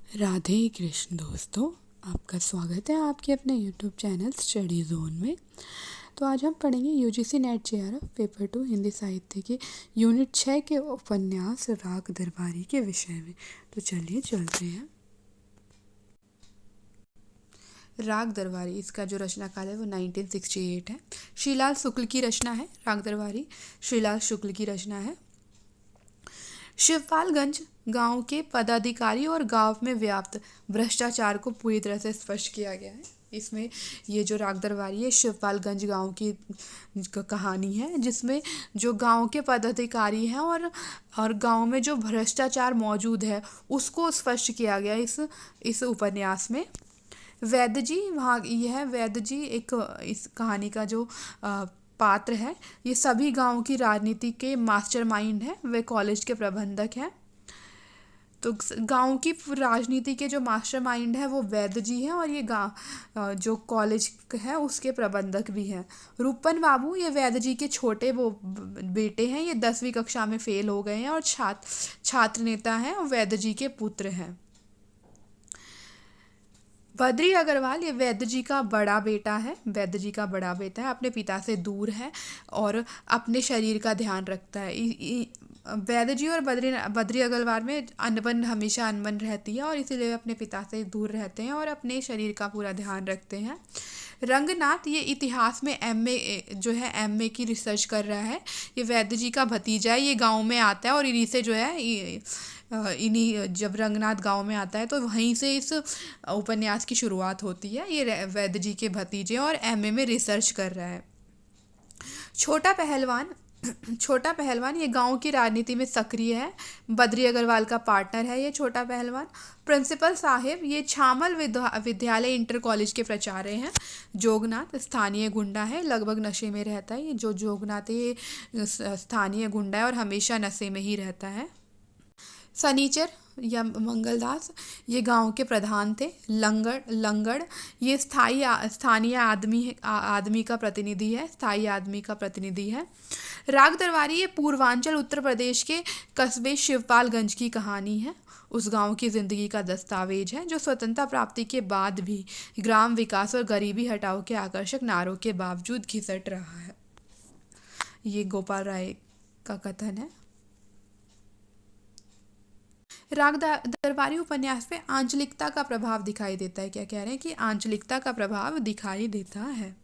राधे कृष्ण दोस्तों, आपका स्वागत है आपके अपने यूट्यूब चैनल स्टडी जोन में। तो आज हम पढ़ेंगे UGC net JRF paper 2 Hindi साहित्य के यूनिट 6 के उपन्यास राग दरबारी के विषय में। तो चलिए चलते हैं। राग दरबारी, इसका जो रचनाकाल है वो 1968 है। श्रीलाल शुक्ल की रचना है। राग दरबारी श्रीलाल शुक्ल की रचना है। शिवपालगंज गांव के पदाधिकारी और गांव में व्याप्त भ्रष्टाचार को पूरी तरह से स्पष्ट किया गया है। इसमें ये जो राग दरबारी है शिवपालगंज गांव की कहानी है, जिसमें जो गांव के पदाधिकारी हैं और गांव में जो भ्रष्टाचार मौजूद है उसको स्पष्ट किया गया इस उपन्यास में। वैद्य जी, वहाँ यह वैद्य जी एक इस कहानी का जो पात्र है, ये सभी गांव की राजनीति के मास्टरमाइंड है। वे कॉलेज के प्रबंधक हैं। तो गांव की राजनीति के जो मास्टरमाइंड है वो वैद्य जी हैं, और ये गांव जो कॉलेज है उसके प्रबंधक भी हैं। रूपन बाबू ये वैद्य जी के छोटे वो बेटे हैं। ये 10वीं कक्षा में फेल हो गए हैं और छात्र नेता हैं और वैद्य जी के पुत्र हैं। बद्री अग्रवाल ये वैद्य जी का बड़ा बेटा है। वैद्य जी का बड़ा बेटा है, अपने पिता से दूर है और अपने शरीर का ध्यान रखता है। वैद्य जी और बद्री अग्रवाल में अनबन हमेशा अनबन रहती है, और इसीलिए अपने पिता से दूर रहते हैं और अपने शरीर का पूरा ध्यान रखते हैं। रंगनाथ ये इतिहास में एमए की रिसर्च कर रहा है। ये वैद्य जी का भतीजा है। ये गांव में आता है और इन्हीं से इन्हीं जब रंगनाथ गांव में आता है तो वहीं से इस उपन्यास की शुरुआत होती है। ये वैद्य जी के भतीजे और एमए में रिसर्च कर रहा है। छोटा पहलवान ये गांव की राजनीति में सक्रिय है। बद्री अग्रवाल का पार्टनर है ये छोटा पहलवान। प्रिंसिपल साहिब ये छामल विद्यालय इंटर कॉलेज के प्राचार्य हैं। जोगनाथ स्थानीय गुंडा है, लगभग नशे में रहता है। ये जो जोगनाथ है ये स्थानीय गुंडा है और हमेशा नशे में ही रहता है। सनीचर या मंगलदास ये गांव के प्रधान थे। लंगड़ ये स्थानीय आदमी का प्रतिनिधि है। स्थायी आदमी का प्रतिनिधि है। राग दरबारी ये पूर्वांचल उत्तर प्रदेश के कस्बे शिवपालगंज की कहानी है। उस गांव की ज़िंदगी का दस्तावेज है जो स्वतंत्रता प्राप्ति के बाद भी ग्राम विकास और गरीबी हटाओ के आकर्षक नारों के बावजूद घिसट रहा है। ये गोपाल राय का कथन है। राग दरबारी उपन्यास में आंचलिकता का प्रभाव दिखाई देता है। क्या कह रहे हैं कि आंचलिकता का प्रभाव दिखाई देता है।